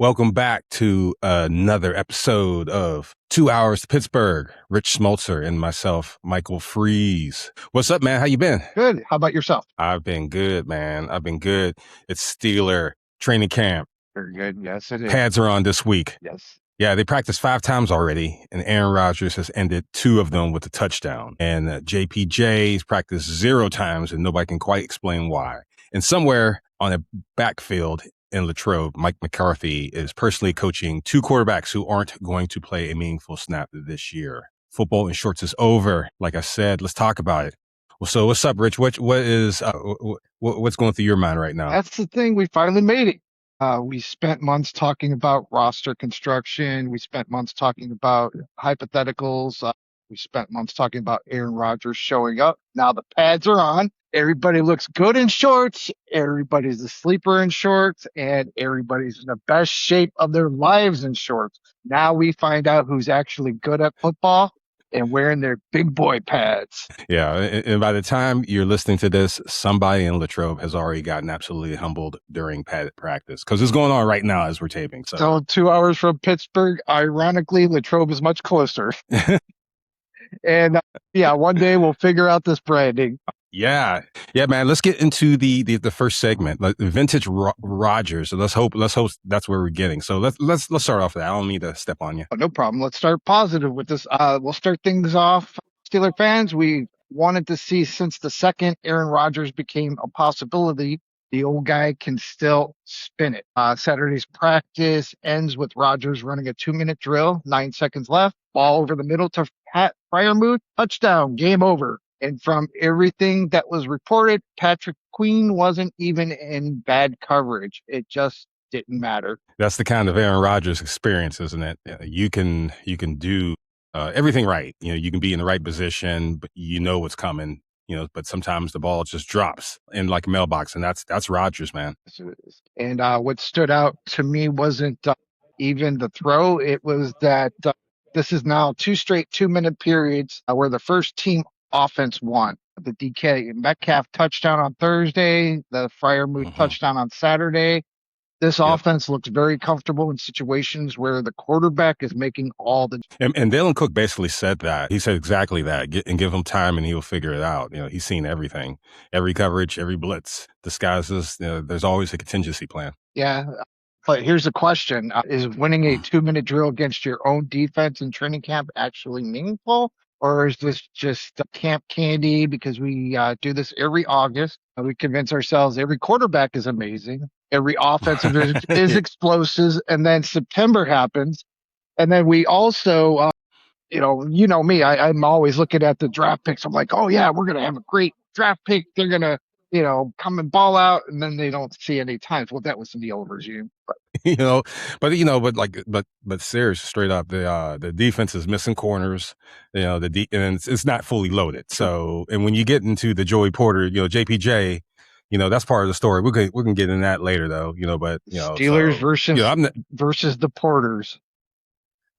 Welcome back to another episode of 2 Hours to Pittsburgh. Rich Schmaltzer and myself, Michael Freeze. What's up, man? How you been? Good. How about yourself? I've been good, man. I've been good. It's Steeler training camp. Very good. Yes, it is. Pads are on this week. Yes. Yeah, they practiced 5 times already, and Aaron Rodgers has ended 2 of them with a touchdown. And JPJ's practiced 0 times, and nobody can quite explain why. And somewhere on a backfield in Latrobe, Mike McCarthy is personally coaching 2 quarterbacks who aren't going to play a meaningful snap this year. Football in shorts is over. Like I said, let's talk about it. Well, so what's up, Rich? What's going through your mind right now? That's the thing. We finally made it. We spent months talking about roster construction. We spent months talking about hypotheticals. We spent months talking about Aaron Rodgers showing up. Now the pads are on. Everybody looks good in shorts. Everybody's a sleeper in shorts, and everybody's in the best shape of their lives in shorts. Now we find out who's actually good at football and wearing their big boy pads. Yeah, and by the time you're listening to this, somebody in Latrobe has already gotten absolutely humbled during padded practice because it's going on right now as we're taping. So 2 hours from Pittsburgh, ironically, Latrobe is much closer. And one day we'll figure out this branding. Yeah, man. Let's get into the first segment, like vintage Rodgers. So let's hope that's where we're getting. So let's start off with that. I don't need to step on you. Oh, no problem. Let's start positive with this. We'll start things off. Steeler fans, we wanted to see since the second Aaron Rodgers became a possibility, the old guy can still spin it. Saturday's practice ends with Rodgers running a 2-minute drill, 9 seconds left, ball over the middle to Pat Fryermuth, touchdown, game over. And from everything that was reported, Patrick Queen wasn't even in bad coverage. It just didn't matter. That's the kind of Aaron Rodgers experience, isn't it? You can do everything right. You can be in the right position, but you know what's coming. But sometimes the ball just drops in like a mailbox, and that's Rodgers, man. And what stood out to me wasn't even the throw. It was that this is now 2 straight 2-minute periods where the first team offense won. The DK Metcalf touchdown on Thursday, the Fryermuth touchdown on Saturday. This offense looks very comfortable in situations where the quarterback is making all the... And Dalen Cook basically said that. He said exactly that. Give him time and he'll figure it out. He's seen everything. Every coverage, every blitz. Disguises, there's always a contingency plan. Yeah. But here's the question. Is winning a 2-minute drill against your own defense in training camp actually meaningful? Or is this just camp candy because we do this every August? And we convince ourselves every quarterback is amazing. Every offensive is explosive. And then September happens. And then we also, you know me, I'm always looking at the draft picks. I'm like, oh, yeah, we're going to have a great draft pick. They're going to, come and ball out. And then they don't see any times. Well, that was in the old regime. But but seriously, straight up, the defense is missing corners. And it's not fully loaded. So, and when you get into the Joey Porter, JPJ, that's part of the story. We can get in that later, though. But Steelers versus the Porters.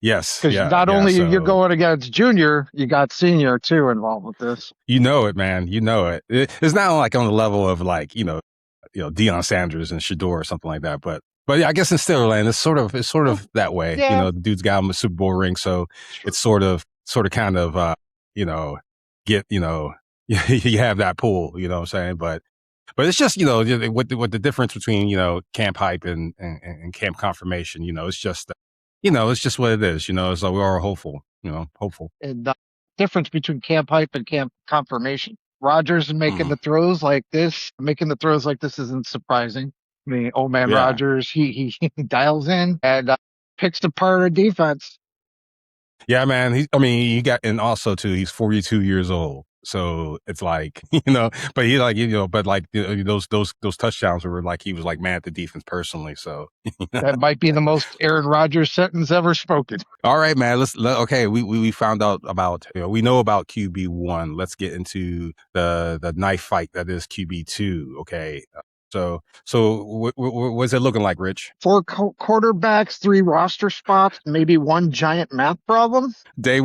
Yes, because not only you're going against junior, you got senior too involved with this. You know it, man. You know it. It's not like on the level of like Deion Sanders and Shador or something like that, but yeah, I guess in Steelerland, it's sort of that way. Yeah. The dude's got him a Super Bowl ring, so it's sort of kind of get you have that pool. You know what I'm saying? But it's just what the difference between camp hype and camp confirmation. It's just. It's just what it is, so we are hopeful, hopeful. And the difference between camp hype and camp confirmation. Rodgers making the throws like this isn't surprising. I mean, old man Rodgers, he dials in and picks apart a defense. Yeah, man. And also too, he's 42 years old. So it's like, but he those touchdowns were like, he was like mad at the defense personally. So that might be the most Aaron Rodgers sentence ever spoken. All right, man. Okay. We found out about, we know about QB1. Let's get into the knife fight that is QB2. Okay. So what's it looking like, Rich? 4 quarterbacks, 3 roster spots, maybe 1 giant math problem. Day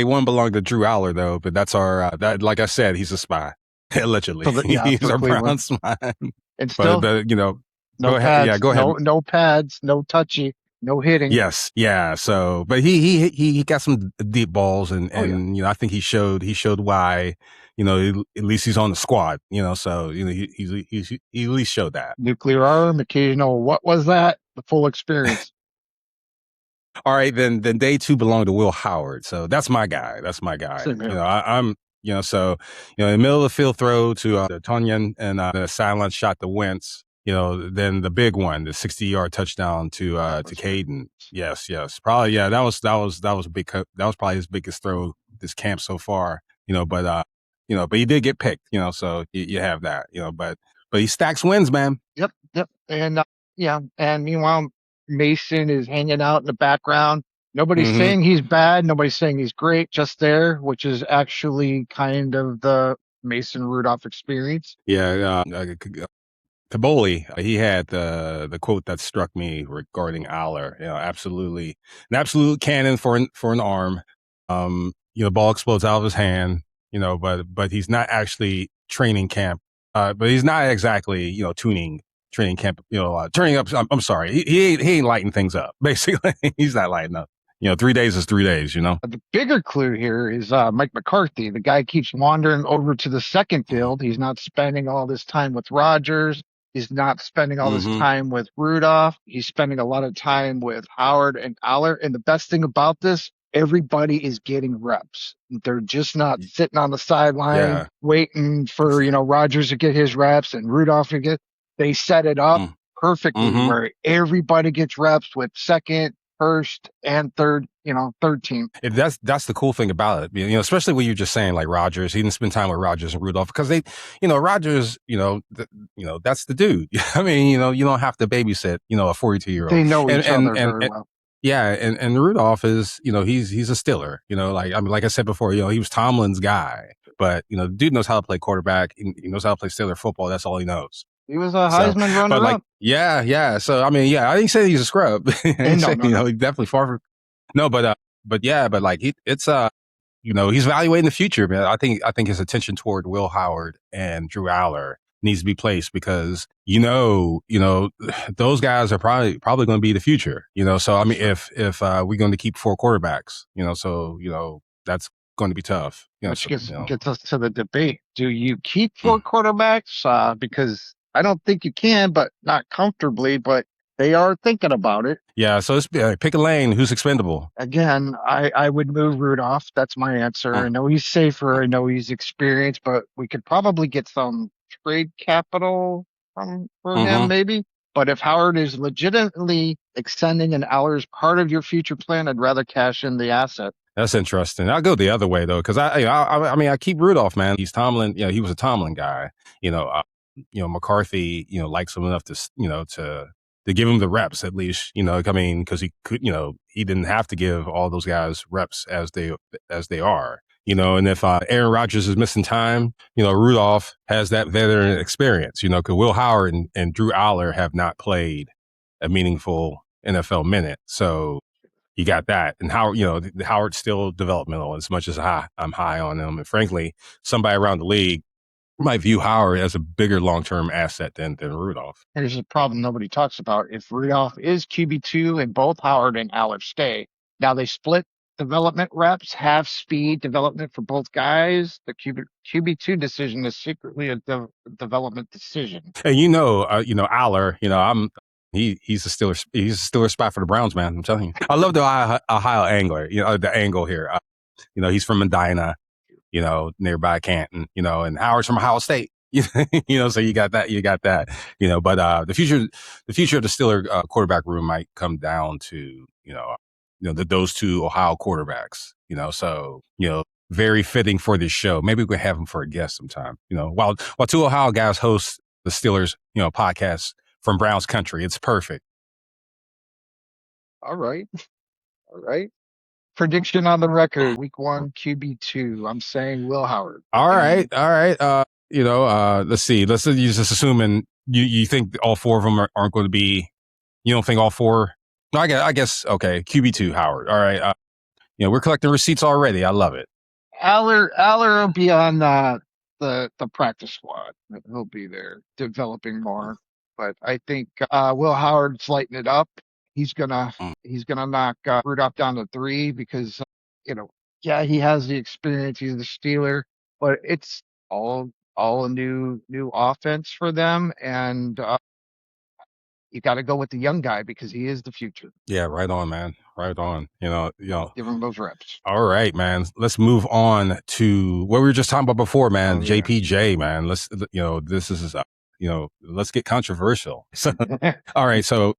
one belonged to Drew Aller, though, but that's our, like I said, he's a spy, allegedly. So he's our Brown spy. And still, No Go ahead. Yeah, pads, go ahead. no pads, no touchy, no hitting. Yes, yeah. So, but he got some deep balls, Oh yeah, and I think he showed why. At least he's on the squad. So he at least showed that. nuclear arm, occasional. What was that? The full experience. All right, then day two belonged to Will Howard. So that's my guy. That's my guy. Same here. I'm so in the middle of the field throw to Tonyan and the silence shot to Wentz. Then the big one, the 60-yard touchdown That to was great. Caden. Yes, yes, probably. Yeah, that was a big. That was probably his biggest throw this camp so far. But he did get picked. So you have that. But he stacks wins, man. Yep, yep. And yeah, and meanwhile, Mason is hanging out in the background. Nobody's Mm-hmm. saying he's bad. Nobody's saying he's great. Just there, which is actually kind of the Mason Rudolph experience. Yeah, Taboli, he had the quote that struck me regarding Aller. Absolutely, an absolute cannon for an arm. Ball explodes out of his hand. But he's not actually training camp. But he's not exactly tuning training camp. Turning up. I'm sorry, he ain't lighting things up. Basically, he's not lighting up. 3 days is 3 days. The bigger clue here is Mike McCarthy. The guy keeps wandering over to the second field. He's not spending all this time with Rodgers. He's not spending all this Mm-hmm. time with Rudolph. He's spending a lot of time with Howard and Aller. And the best thing about this, everybody is getting reps. They're just not sitting on the sideline Yeah. waiting for, Rodgers to get his reps and Rudolph to get. They set it up perfectly Mm-hmm. where everybody gets reps with second, first, and third team. That's the cool thing about it, especially when you're just saying like Rodgers. He didn't spend time with Rodgers and Rudolph because Rodgers, that's the dude. I mean, you don't have to babysit, a 42-year-old, They know and each and other and, very and well. yeah, and Rudolph is, he's a Stiller, like I said before, he was Tomlin's guy, but the dude knows how to play quarterback. He knows how to play Stiller football. That's all he knows. He was a So, Heisman but like, runner-up. yeah, yeah. So I mean, yeah, I didn't say he's a scrub. I didn't And no, say, no, no. he definitely far from. No, but yeah, but like it's he's evaluating the future, man. I think his attention toward Will Howard and Drew Aller needs to be placed because those guys are probably going to be the future. So I mean, Sure. if we're going to keep four quarterbacks, that's going to be tough. Which So gets us to the debate. Do you keep four mm. quarterbacks? Because I don't think you can, but not comfortably, but they are thinking about it. Yeah. So it's pick a lane. Who's expendable? Again, I would move Rudolph. That's my answer. I Mm. know he's safer. I know he's experienced, but we could probably get some trade capital for him, Mm-hmm. maybe. But if Howard is legitimately extending an Aller's part of your future plan, I'd rather cash in the asset. That's interesting. I'll go the other way though, because I mean, I keep Rudolph, man. He's Tomlin. He was a Tomlin guy. McCarthy, likes him enough to give him the reps at least. I mean, because he could, he didn't have to give all those guys reps as they are. And if Aaron Rodgers is missing time, Rudolph has that veteran experience. Because Will Howard and Drew Aller have not played a meaningful NFL minute, so you got that. And Howard, Howard's still developmental as much as I'm high on him. And frankly, somebody around the league might view Howard as a bigger long-term asset than Rudolph. Here's a problem nobody talks about. If Rudolph is QB2 and both Howard and Aller stay, now they split development reps, have speed development for both guys. The QB2 decision is secretly a development decision. And Aller, he's a Steeler spot for the Browns, man. I'm telling you. I love the Ohio angler, the angle here. He's from Medina, nearby Canton, and Howard's from Ohio State. So you got that, but the future of the Steeler quarterback room might come down to, those two Ohio quarterbacks, so, very fitting for this show. Maybe we could have him for a guest sometime, while two Ohio guys host the Steelers, podcast from Browns country. It's perfect. All right. All right. Prediction on the record, week 1, QB2. I'm saying Will Howard. All And right. Let's see. Let's just assuming you think all four of them aren't going to be. You don't think all four? No, I guess. Okay, QB2 Howard. All right. We're collecting receipts already. I love it. Aller will be on the practice squad. He'll be there developing more. But I think Will Howard's lighting it up. He's gonna knock Rudolph down to three because you know yeah he has the experience. He's the Steeler, but it's all a new offense for them, and you got to go with the young guy because he is the future. Yeah, right on, man. Right on. Give him those reps. All right, man. Let's move on to what we were just talking about before, man. Oh yeah. JPJ, man. This is, let's get controversial. So, all right. Okay,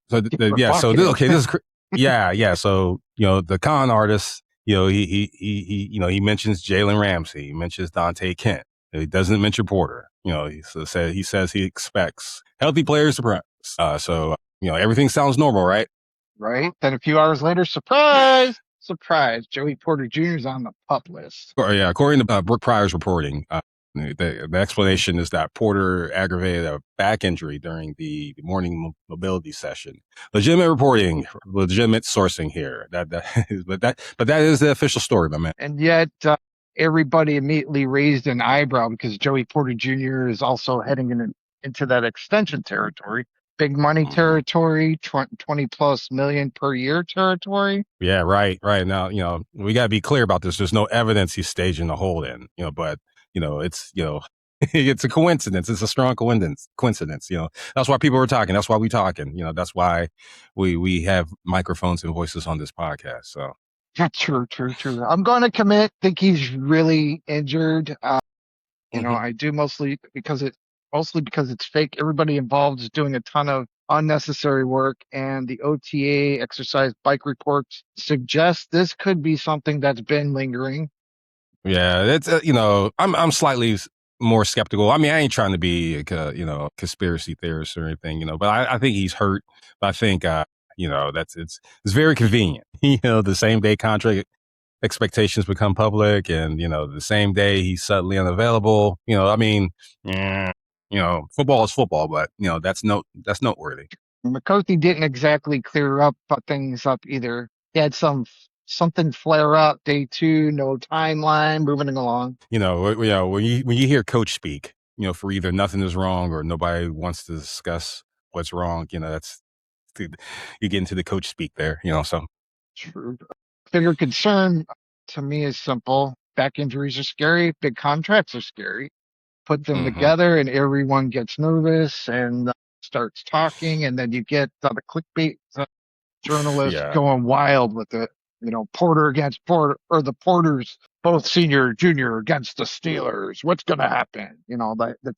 this is, yeah. So, the con artist, he mentions Jalen Ramsey, he mentions Dante Kent. He doesn't mention Porter. He says he expects healthy players to practice. Everything sounds normal, right? Right. Then a few hours later, surprise, surprise, Joey Porter Jr. is on the pup list. Yeah, according to Brooke Pryor's reporting, the explanation is that Porter aggravated a back injury during the morning mobility session. Legitimate reporting, legitimate sourcing here. But that is the official story, my man. And yet, everybody immediately raised an eyebrow because Joey Porter Jr. is also heading into that extension territory. Big money territory, 20 plus million per year territory. Yeah, right. Now, we got to be clear about this. There's no evidence he's staging a hold in, but, it's, it's a coincidence. It's a strong coincidence. That's why people are talking. That's why we talking. That's why we have microphones and voices on this podcast. So. True. I'm going to commit. Think he's really injured. I do mostly because it's fake. Everybody involved is doing a ton of unnecessary work, and the OTA exercise bike reports suggest this could be something that's been lingering. Yeah, it's I'm slightly more skeptical. I mean, I ain't trying to be a conspiracy theorist or anything, but I think he's hurt. But I think it's very convenient. The same day contract expectations become public, and the same day he's suddenly unavailable. Football is football, but that's noteworthy. McCarthy didn't exactly clear things up either. He had something flare up day two, no timeline, moving along. When you hear coach speak, for either nothing is wrong or nobody wants to discuss what's wrong, that's you get into the coach speak there. So true. Bigger concern to me is simple. Back injuries are scary. Big contracts are scary. Put them together and everyone gets nervous and starts talking, and then you get the clickbait journalists going wild with it. Porter against Porter, or the Porters, both senior, junior against the Steelers. What's going to happen?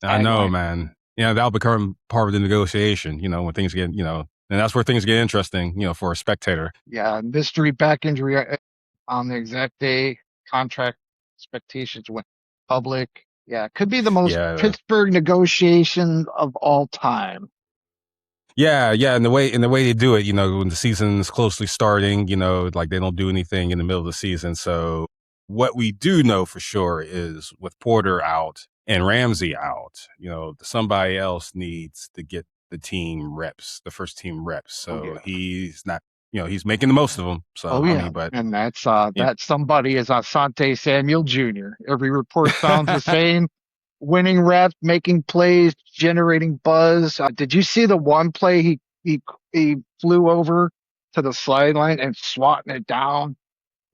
I know, man. That'll become part of the negotiation. When things get, and that's where things get interesting. For a spectator. Yeah, mystery back injury on the exact day. Contract expectations went public. Yeah, it could be the most Pittsburgh negotiation of all time. Yeah, and the way they do it, when the season's closely starting, like they don't do anything in the middle of the season. So what we do know for sure is with Porter out and Ramsey out, somebody else needs to get the first team reps. So he's not, he's making the most of them. So and that's that somebody is Asante Samuel Jr. Every report sounds the same. Winning reps, making plays, generating buzz. Did you see the one play he flew over to the sideline and swatting it down?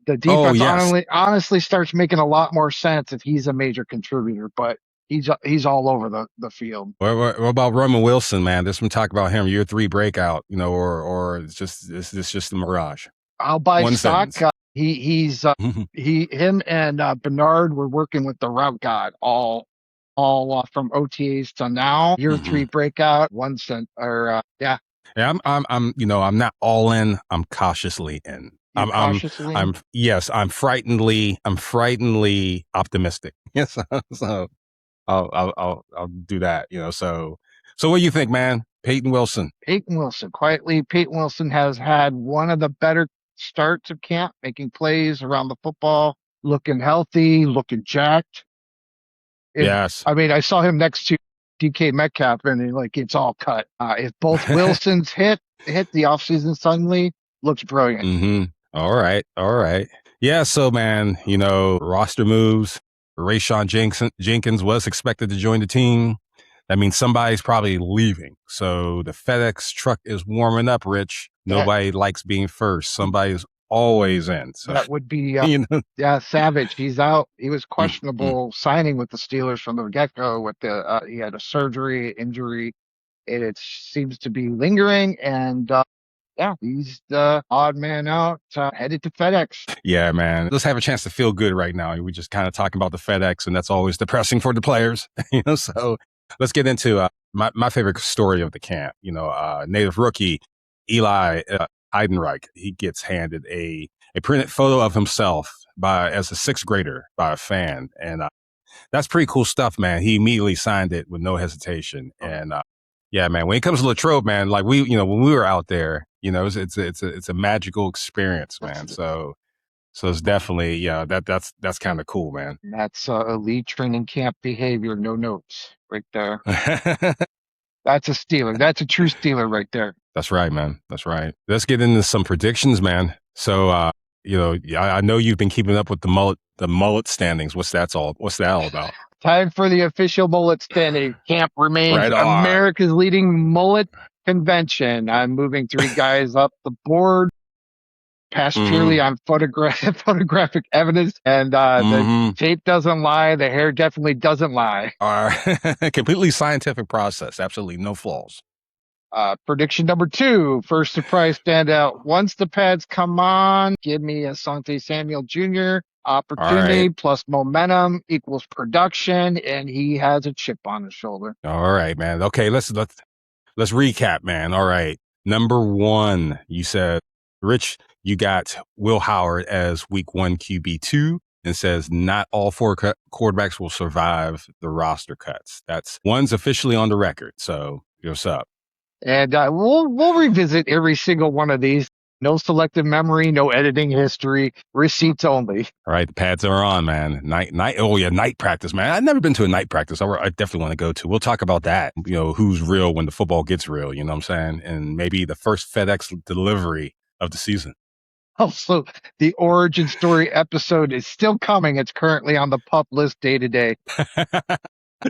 The defense honestly starts making a lot more sense if he's a major contributor, but he's all over the field. What about Roman Wilson, man? There's some talk about him, year 3 breakout, or it's just a mirage. I'll buy stock. Him and Bernard were working with the route god all from OTAs to now. Year 3 breakout, Yeah, I'm not all in. I'm cautiously in. I'm frighteningly optimistic. Yes, so I'll do that. So what do you think, man? Peyton Wilson. Quietly, Peyton Wilson has had one of the better starts of camp, making plays around the football, looking healthy, looking jacked. Yes. I mean, I saw him next to DK Metcalf, and it's all cut. If both Wilsons hit the offseason suddenly, looks brilliant. All right. Yeah, so, man, roster moves. Rayshon Jenkins was expected to join the team. That means somebody's probably leaving. So the FedEx truck is warming up, Rich. Nobody likes being first. Somebody's always in. So, That would be, you know. yeah, Savage. He's out. He was Mm, mm. questionable signing with the Steelers from the get-go with he had a surgery, injury. It seems to be lingering. And yeah, he's the odd man out, headed to FedEx. Yeah, man. Let's have a chance to feel good right now. We're just kind of talking about the FedEx, and that's always depressing for the players. So let's get into my favorite story of the camp. Native rookie Eli Heidenreich. He gets handed a printed photo of himself as a sixth grader by a fan, and that's pretty cool stuff, man. He immediately signed it with no hesitation, and yeah, man. When it comes to Latrobe, man, like when we were out there, it's a magical experience, man. So it's definitely, that's kind of cool, man. That's elite training camp behavior. No notes right there. That's a Steeler. That's a true Steeler right there. That's right, man. That's right. Let's get into some predictions, man. So, I know you've been keeping up with the mullet standings. What's that all about? Time for the official mullet standing. Camp remains Right on. America's leading mullet convention. I'm moving 3 guys up the board, passed purely on photographic evidence, and the tape doesn't lie. The hair definitely doesn't lie. Completely scientific process. Absolutely no flaws. Prediction number 2, first surprise standout. Once the pads come on, give me Asante Samuel Jr. Opportunity plus momentum equals production, and he has a chip on his shoulder. All right, man. Okay, let's recap, man. All right. Number 1, you said, Rich, you got Will Howard as week 1 QB2 and says not all 4 quarterbacks will survive the roster cuts. That's one's officially on the record. So what's up? And we'll revisit every single one of these. No selective memory, no editing history, receipts only. All right, the pads are on, man. Night practice, man. I've never been to a night practice. I definitely want to go to. We'll talk about that. Who's real when the football gets real, you know what I'm saying? And maybe the first FedEx delivery of the season. Also, the origin story episode is still coming. It's currently on the pup list day to day.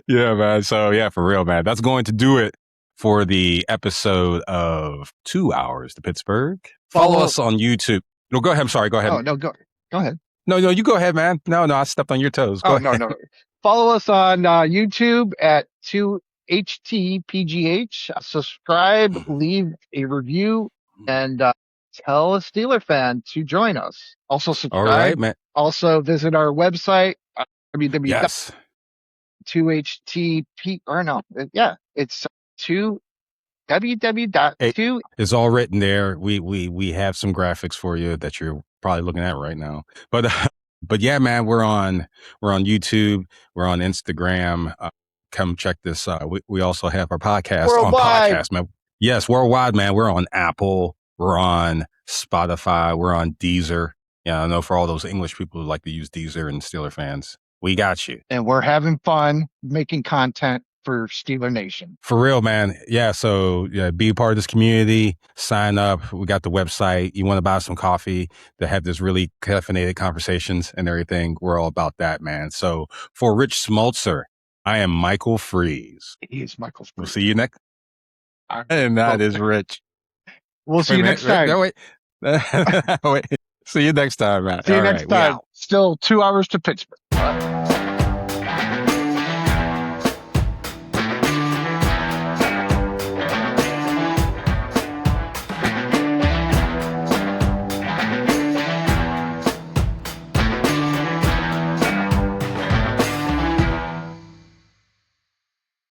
Yeah, man. So yeah, for real, man. That's going to do it for the episode of 2 Hours to Pittsburgh. Follow us on YouTube. No, go ahead. I'm sorry. Go ahead. Oh, no, go ahead. No, you go ahead, man. No, I stepped on your toes. Go ahead. No. Follow us on YouTube at 2HTPGH. Subscribe, leave a review, and tell a Steeler fan to join us. Also subscribe. All right, man. Also visit our website, Yes. 2HTP, or no, yeah, it's 2 www.2. It's all written there. We have some graphics for you that you're probably looking at right now. But yeah, man, we're on YouTube. We're on Instagram. Come check this out. We also have our podcast Worldwide. on podcast, man. Yes, worldwide, man. We're on Apple. We're on Spotify. We're on Deezer. Yeah, I know for all those English people who like to use Deezer and Steeler fans, we got you. And we're having fun making content for Steeler Nation. For real, man. Yeah, so be a part of this community. Sign up. We got the website. You want to buy some coffee to have this really caffeinated conversations and everything. We're all about that, man. So for Rich Smoltzer, I am Michael Freeze. He is Michael Freeze. We'll see you next. And that is Rich. We'll see you next time. No, wait. Wait. See you next time, man. See you next time. Still 2 hours to Pittsburgh.